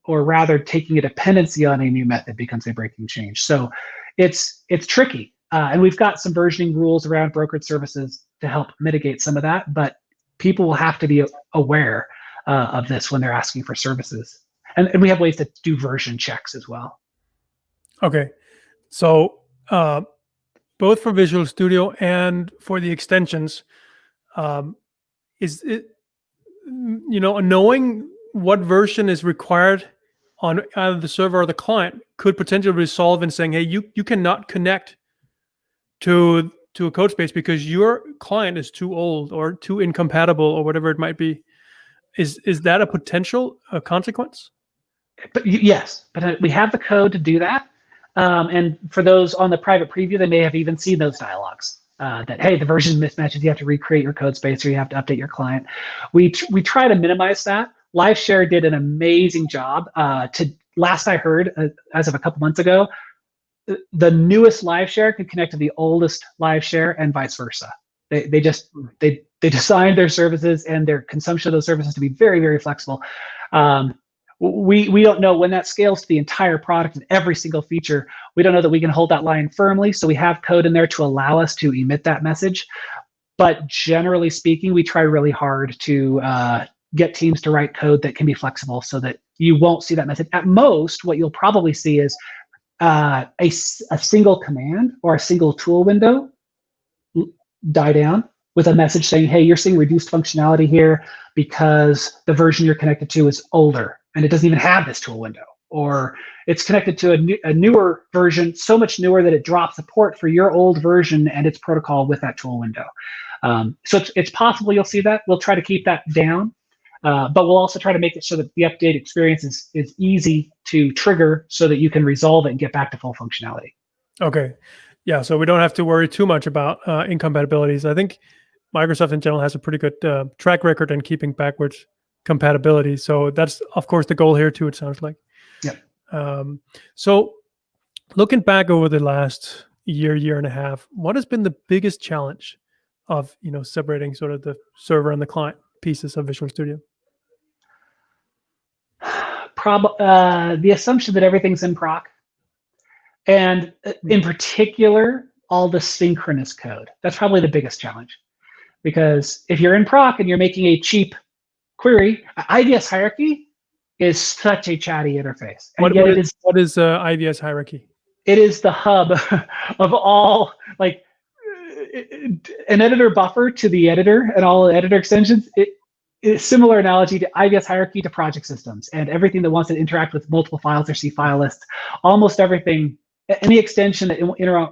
Or rather, taking a dependency on a new method becomes a breaking change. So it's tricky. And we've got some versioning rules around brokerage services to help mitigate some of that, but people will have to be aware of this when they're asking for services. And we have ways to do version checks as well. Okay. So both for Visual Studio and for the extensions, is it, knowing what version is required on either the server or the client could potentially resolve in saying, hey, you cannot connect to a code space because your client is too old or too incompatible or whatever it might be. Is that a potential consequence? But yes, but we have the code to do that. And for those on the private preview, they may have even seen those dialogues that, hey, the version mismatches, you have to recreate your code space or you have to update your client. We try to minimize that. Live Share did an amazing job. Last I heard, as of a couple months ago, the newest Live Share could connect to the oldest Live Share and vice versa. They designed their services and their consumption of those services to be very, very flexible. We don't know when that scales to the entire product and every single feature. We don't know that we can hold that line firmly, so we have code in there to allow us to emit that message. But generally speaking, we try really hard to get teams to write code that can be flexible so that you won't see that message. At most, what you'll probably see is a single command or a single tool window die down with a message saying, hey, you're seeing reduced functionality here because the version you're connected to is older and it doesn't even have this tool window. Or it's connected to a newer version, so much newer that it drops support for your old version and its protocol with that tool window. So it's possible you'll see that. We'll try to keep that down, but we'll also try to make it so that the update experience is easy to trigger so that you can resolve it and get back to full functionality. Okay. Yeah, so we don't have to worry too much about incompatibilities. I think Microsoft in general has a pretty good track record in keeping backwards compatibility. So that's, of course, the goal here too, it sounds like. Yeah. So looking back over the last year and a half, what has been the biggest challenge of separating sort of the server and the client pieces of Visual Studio? The assumption that everything's in Proc, and in particular, all the synchronous code. That's probably the biggest challenge, because if you're in Proc and you're making a cheap query, IDS hierarchy is such a chatty interface. And what is IDS hierarchy? It is the hub of all, like, an editor buffer to the editor and all the editor extensions. It's similar analogy to IDS hierarchy to project systems, and everything that wants to interact with multiple files or see file lists. Almost everything, any extension that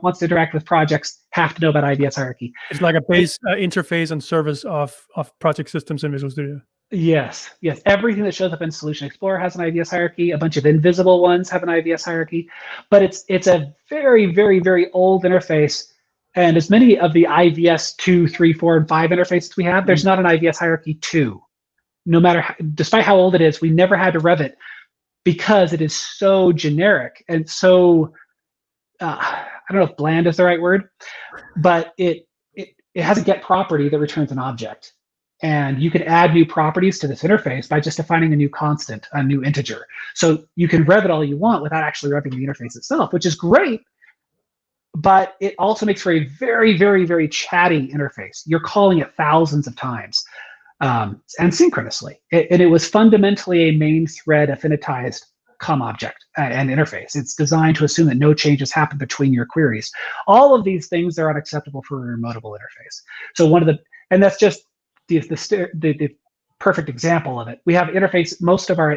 wants to interact with projects have to know about IDS hierarchy. It's like a base interface and service of project systems in Visual Studio. Yes. Everything that shows up in Solution Explorer has an IDS hierarchy. A bunch of invisible ones have an IDS hierarchy, but it's a very, very, very old interface. And as many of the IVS 2, 3, 4, and 5 interfaces we have, there's not an IVS hierarchy 2. No matter, despite how old it is, we never had to rev it because it is so generic and so, I don't know if bland is the right word, but it has a get property that returns an object. And you can add new properties to this interface by just defining a new constant, a new integer. So you can rev it all you want without actually revving the interface itself, which is great. But it also makes for a very, very, very chatty interface. You're calling it thousands of times and synchronously. And it was fundamentally a main thread affinitized COM object and interface. It's designed to assume that no changes happen between your queries. All of these things are unacceptable for a remotable interface. So and that's just the perfect example of it. We have interface, most of our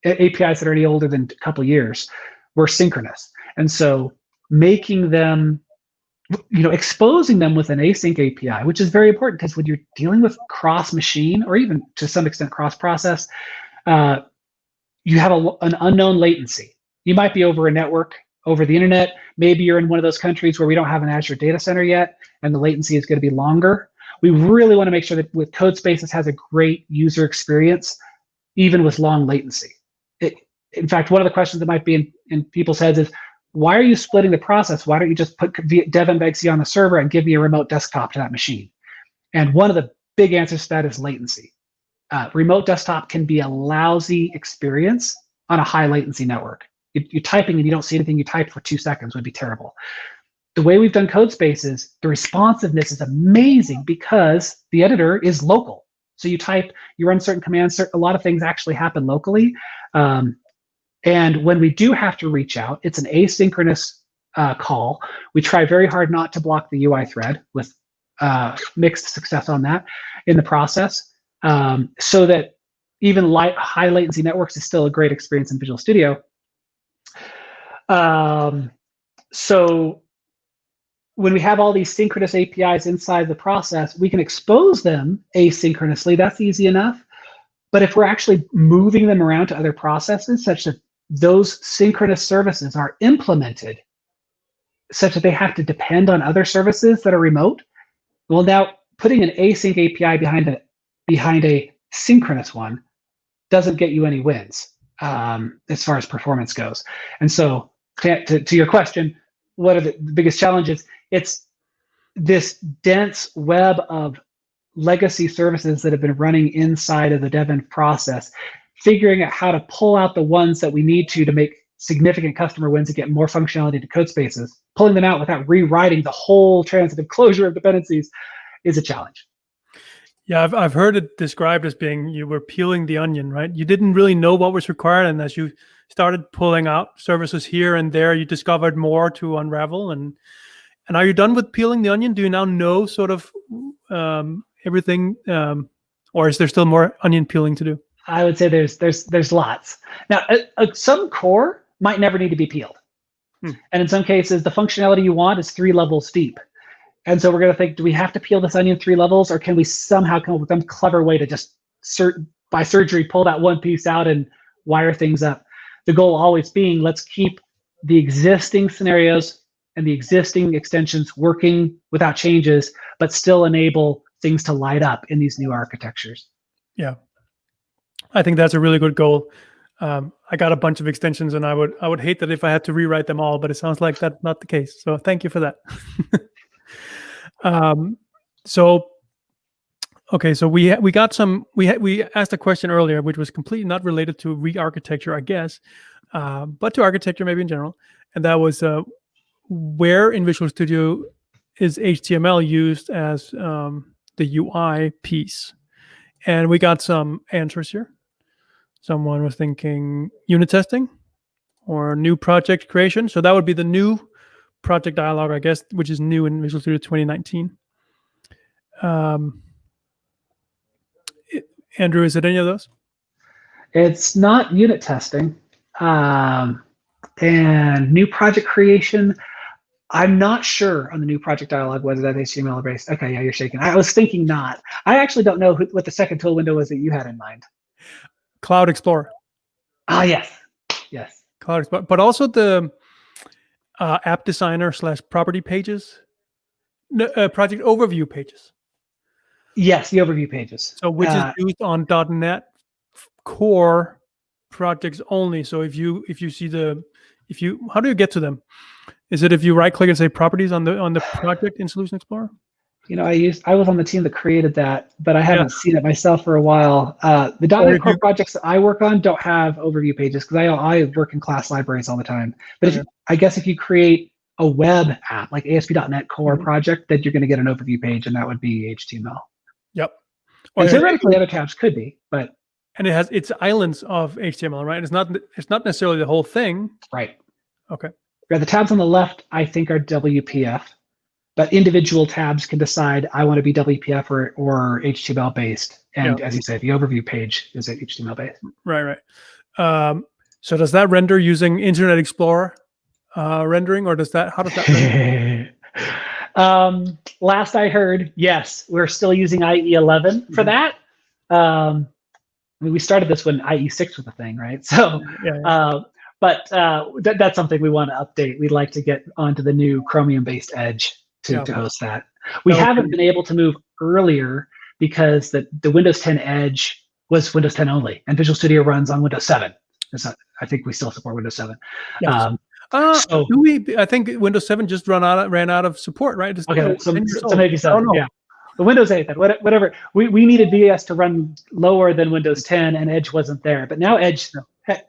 APIs that are any older than a couple years were synchronous. And so making them, exposing them with an async API, which is very important because when you're dealing with cross-machine or even to some extent cross-process, you have an unknown latency. You might be over a network, over the internet. Maybe you're in one of those countries where we don't have an Azure data center yet, and the latency is going to be longer. We really want to make sure that with CodeSpaces has a great user experience, even with long latency. In fact, one of the questions that might be in people's heads is, why are you splitting the process? Why don't you just put dev and veg on the server and give me a remote desktop to that machine? And one of the big answers to that is latency. Remote desktop can be a lousy experience on a high latency network. You're typing and you don't see anything you type for 2 seconds would be terrible. The way we've done CodeSpaces, the responsiveness is amazing because the editor is local. So you run certain commands, a lot of things actually happen locally. And when we do have to reach out, it's an asynchronous call. We try very hard not to block the UI thread with mixed success on that in the process, so that even high latency networks is still a great experience in Visual Studio. So when we have all these synchronous APIs inside the process, we can expose them asynchronously. That's easy enough. But if we're actually moving them around to other processes such that those synchronous services are implemented such that they have to depend on other services that are remote, well, now putting an async API behind a synchronous one doesn't get you any wins as far as performance goes. And so to your question, what are the biggest challenges? It's this dense web of legacy services that have been running inside of the dev process, figuring out how to pull out the ones that we need to make significant customer wins and get more functionality to code spaces. Pulling them out without rewriting the whole transitive closure of dependencies is a challenge. Yeah, I've heard it described as being you were peeling the onion, right? You didn't really know what was required, and as you started pulling out services here and there, you discovered more to unravel. And are you done with peeling the onion? Do you now know sort of everything, or is there still more onion peeling to do? I would say there's lots. Now, some core might never need to be peeled, and in some cases, the functionality you want is 3 levels deep. And so we're going to think, do we have to peel this onion 3 levels, or can we somehow come up with some clever way to just by surgery pull that one piece out and wire things up? The goal always being, let's keep the existing scenarios and the existing extensions working without changes, but still enable things to light up in these new architectures. Yeah, I think that's a really good goal. I got a bunch of extensions, and I would hate that if I had to rewrite them all, but it sounds like that's not the case. So thank you for that. So we got some, we asked a question earlier, which was completely not related to re-architecture, I guess, but to architecture maybe in general. And that was where in Visual Studio is HTML used as the UI piece? And we got some answers here. Someone was thinking unit testing or new project creation. So that would be the new project dialog, I guess, which is new in Visual Studio 2019. Andrew, is it any of those? It's not unit testing. And new project creation, I'm not sure on the new project dialog whether that's HTML or based. Okay, yeah, you're shaking. I was thinking not. I actually don't know what the second tool window was that you had in mind. Cloud Explorer. Ah, yes. Cloud Explorer, but also the app designer / property pages, project overview pages. Yes, the overview pages. So which is used on .NET Core projects only. So if you see how do you get to them? Is it if you right click and say properties on the project in Solution Explorer? You know, I was on the team that created that, but I haven't seen it myself for a while. The .NET Core projects that I work on don't have overview pages because I work in class libraries all the time. But I guess if you create a web app like ASP.NET Core project, then you're going to get an overview page, and that would be HTML. Yep. And theoretically, other tabs could be, but and it has its islands of HTML, right? It's not necessarily the whole thing. Right. Okay. Yeah, the tabs on the left, I think, are WPF, but individual tabs can decide I want to be WPF or HTML based. And as you say, the overview page is HTML based. Right. So does that render using Internet Explorer rendering, or how does that render? Last I heard, yes, we're still using IE11 for that. I mean, we started this when IE6 was a thing, right? So, but that's something we want to update. We'd like to get onto the new Chromium-based Edge to host that. We haven't been able to move earlier because the Windows 10 Edge was Windows 10 only, and Visual Studio runs on Windows 7. I think we still support Windows 7. Yes. So I think Windows 7 just ran out of support, right? Okay, so maybe 7. Yeah, the Windows 8 then, whatever. We needed VS to run lower than Windows 10, and Edge wasn't there. But now Edge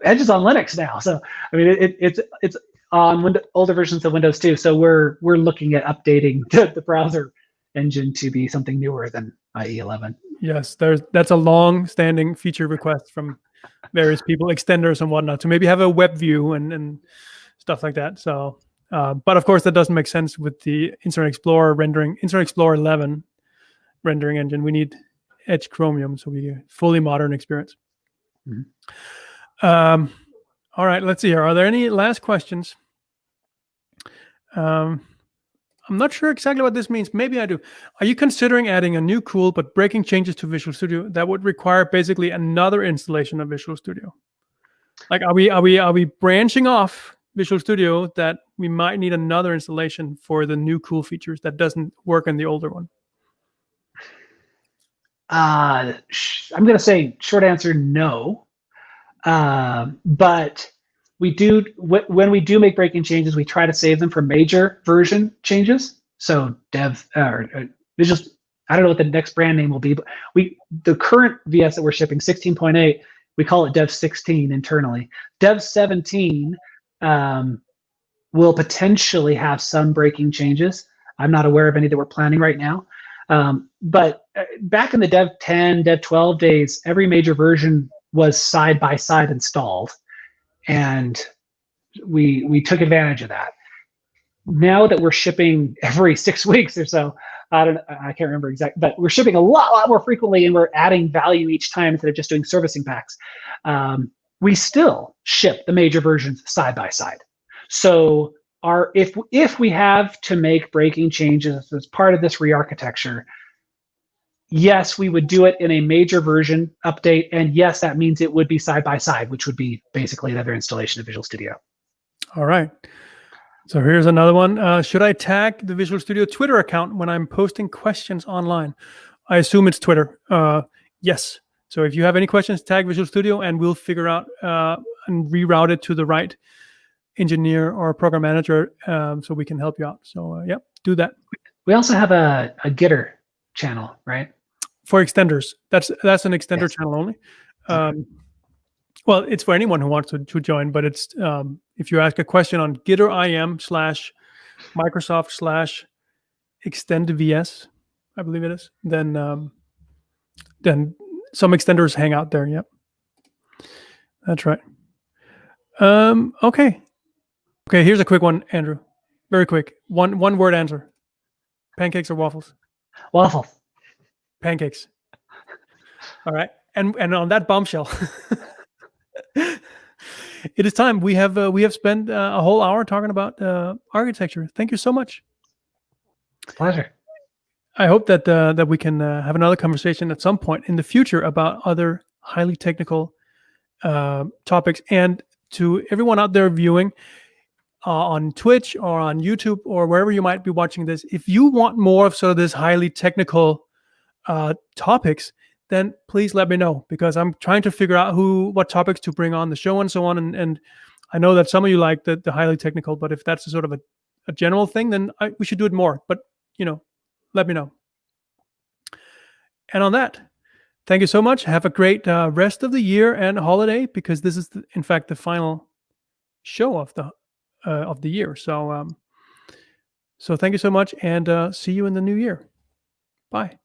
is on Linux now. So I mean, it's on older versions of Windows too. So we're looking at updating the browser engine to be something newer than IE11. Yes, that's a long-standing feature request from various people, extenders and whatnot, to maybe have a web view and stuff like that. So, but of course, that doesn't make sense with the Internet Explorer 11 rendering engine. We need Edge Chromium, so we get a fully modern experience. All right, let's see here. Are there any last questions? I'm not sure exactly what this means. Maybe I do. Are you considering adding a new cool but breaking changes to Visual Studio that would require basically another installation of Visual Studio? Like, are we branching off Visual Studio that we might need another installation for the new cool features that doesn't work in the older one? I'm going to say short answer, no. But we do, when we do make breaking changes, we try to save them for major version changes. So dev or Visual, I don't know what the next brand name will be, but the current VS that we're shipping, 16.8, we call it Dev 16 internally. Dev 17 will potentially have some breaking changes. I'm not aware of any that we're planning right now. But back in the Dev 10, Dev 12 days, every major version was side-by-side installed. And we took advantage of that. Now that we're shipping every 6 weeks or so, I can't remember exactly, but we're shipping a lot more frequently, and we're adding value each time instead of just doing servicing packs. We still ship the major versions side by side. So if we have to make breaking changes as part of this re-architecture, yes, we would do it in a major version update, and yes, that means it would be side by side, which would be basically another installation of Visual Studio. All right. So here's another one. Should I tag the Visual Studio Twitter account when I'm posting questions online? I assume it's Twitter. Yes. So if you have any questions, tag Visual Studio, and we'll figure out and reroute it to the right engineer or program manager so we can help you out. So yeah, do that. We also have a Gitter channel, right? For extenders. That's an extender channel only. Well, it's for anyone who wants to join, but it's if you ask a question on Gitter IM/Microsoft/extendvs, I believe it is, then some extenders hang out there. Yep, that's right. Okay. Here's a quick one, Andrew. Very quick. One word answer. Pancakes or waffles? Waffles. Pancakes. All right. And on that bombshell. It is time. We have spent a whole hour talking about architecture. Thank you so much. Pleasure. I hope that we can have another conversation at some point in the future about other highly technical topics. And to everyone out there viewing on Twitch or on YouTube or wherever you might be watching this, if you want more of sort of this highly technical topics, then please let me know, because I'm trying to figure out what topics to bring on the show and so on. And I know that some of you like the highly technical, but if that's a sort of a general thing, then we should do it more. But let me know. And on that, thank you so much. Have a great rest of the year and holiday, because this is in fact the final show of the year. So thank you so much, and see you in the new year. Bye.